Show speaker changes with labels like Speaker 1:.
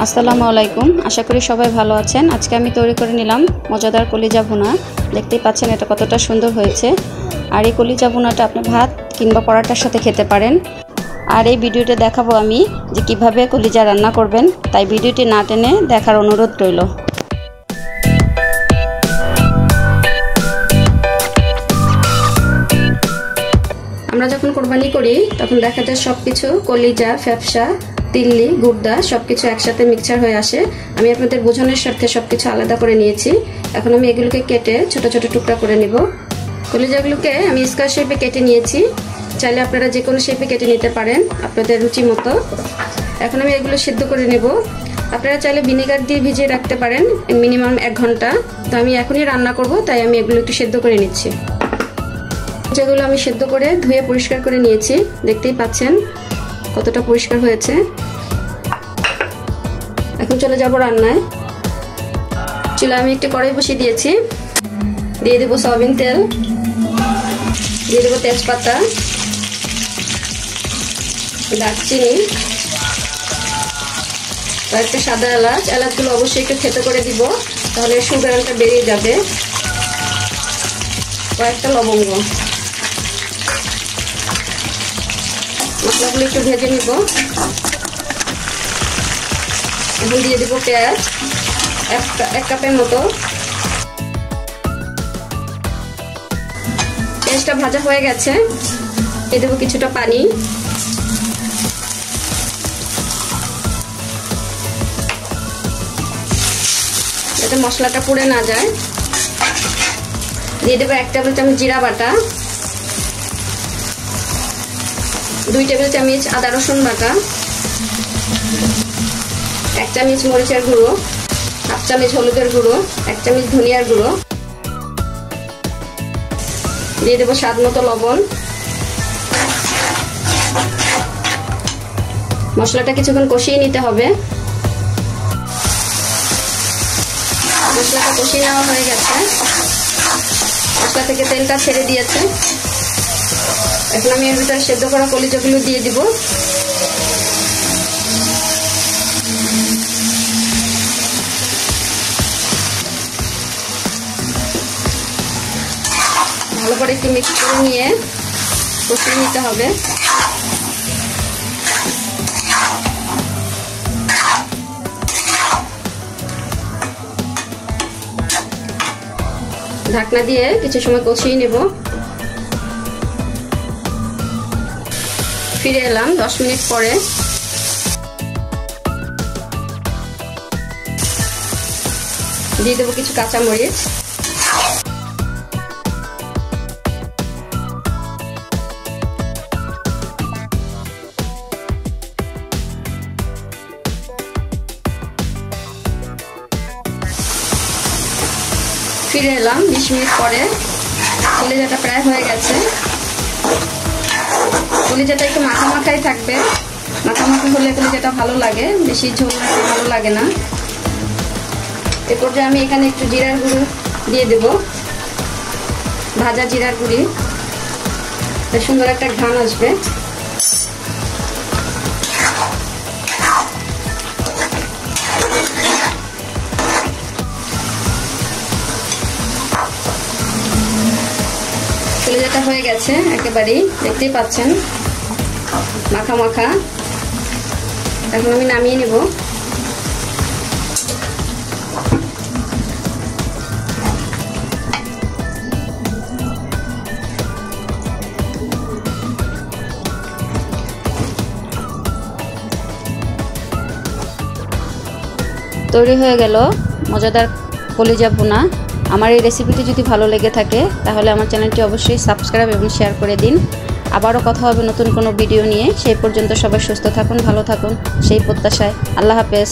Speaker 1: আসসালামু আলাইকুম। আশা করি সবাই ভালো আছেন। আজকে আমি তৈরি করে নিলাম মজাদার কলিজা ভুনা। দেখতেই পাচ্ছেন এটা কতটা সুন্দর হয়েছে। আর এই কলিজা ভুনাটা আপনি ভাত কিংবা পরোটার সাথে খেতে পারেন। আর এই ভিডিওতে দেখাবো আমি যে কিভাবে কলিজা রান্না করবেন, তাই ভিডিওটি না টেনে দেখার অনুরোধ রইল। আমরা যখন কোরবানি করি তখন দেখা যায় সবকিছু কলিজা, ফ্যাপসা, তিল্লি, গুর্দা সবকিছু একসাথে মিক্সচার হয়ে আসে। আমি আপনাদের বোঝানোর স্বার্থে সবকিছু আলাদা করে নিয়েছি। এখন আমি এগুলোকে কেটে ছোট ছোট টুকরা করে নিব। কলিজাগুলোকে আমি স্কয়ার শেপে কেটে নিয়েছি। চাইলে আপনারা যে কোনো শেপে কেটে নিতে পারেন আপনাদের রুচি মতো। এখন আমি এগুলো সিদ্ধ করে নেব। আপনারা চাইলে ভিনেগার দিয়ে ভিজিয়ে রাখতে পারেন মিনিমাম 1 ঘন্টা। তো আমি এখনই রান্না করব, তাই আমি এগুলো একটু সিদ্ধ করে নিচ্ছি। যেগুলো আমি সিদ্ধ করে ধুয়ে পরিষ্কার করে নিয়েছি, দেখতেই পাচ্ছেন কতটা পরিষ্কার হয়েছে। এখন চলে যাব রান্নায়। চুলায় আমি একটু কড়াই বসিয়ে দিয়েছি। দিয়ে দেবো সয়াবিন তেল, দিয়ে দেবো তেজপাতা, দারচিনি, কয়েকটা সাদা এলাচ। এলাচগুলো অবশ্যই একটু থেতো করে দিব, তাহলে সুগন্ধটা বেরিয়ে যাবে। কয়েকটা লবঙ্গ। মশলাগুলো একটু ভেজে নিব। এখন দিয়ে দেবো পেঁয়াজ, এক কাপের মতো। পেঁয়াজটা ভাজা হয়ে গেছে, দিয়ে দেবো কিছুটা পানি। যাতে মশলাটা পুড়ে না যায়। দিয়ে দেবো 1 টেবিল চামচ জিরা বাটা, 2 টেবিল চামচ আদা রসুন বাটা, 1 চামচ মরিচের গুঁড়ো, 1/2 চামচ হলুদের গুঁড়ো, 1 চামচ ধনিয়ার গুঁড়ো। দিয়ে দেবো স্বাদ মতো লবণ। মশলাটা কিছুক্ষণ কষিয়ে নিতে হবে। মশলাটা কষিয়ে নেওয়া হয়ে গেছে, মশলা থেকে তেলটা ছেড়ে দিয়েছে। এখন আমি এর ভিতরে সেদ্ধ করা কলিজাগুলো দিয়ে দিব। ভালো করে একটু মিক্স করে নিয়ে কষিয়ে নিতে হবে। ঢাকনা দিয়ে কিছু সময় কষিয়ে নেব। ফিরে এলাম 10 মিনিট পরে। দিয়ে দেবো কিছু কাঁচামরিচ, ফিরে এলাম 20 মিনিট পরে। কলিজাটা প্রায় হয়ে গেছে। কলিজাটা একটু মাখা মাখাই থাকবে। মাখা মাখা হলে কলিজাটা ভালো লাগে, বেশি ঝোল রাখতে ভালো লাগে না। এরপর যে আমি এখানে একটু জিরার গুঁড়ো দিয়ে দেব, ভাজা জিরার গুঁড়ি। সুন্দর একটা ঘ্রাণ আসবে। কলিজাটা হয়ে গেছে একেবারেই, দেখতেই পাচ্ছেন মাখা মাখা। এখন আমি নামিয়ে নেব। তৈরি হয়ে গেল মজাদার কলিজা ভুনা। আমার এই রেসিপিটি যদি ভালো লেগে থাকে তাহলে আমার চ্যানেলটি অবশ্যই সাবস্ক্রাইব এবং শেয়ার করে দিন। আবারও কথা হবে নতুন কোনো ভিডিও নিয়ে। সেই পর্যন্ত সবাই সুস্থ থাকুন, ভালো থাকুন সেই প্রত্যাশায়। আল্লাহ হাফেজ।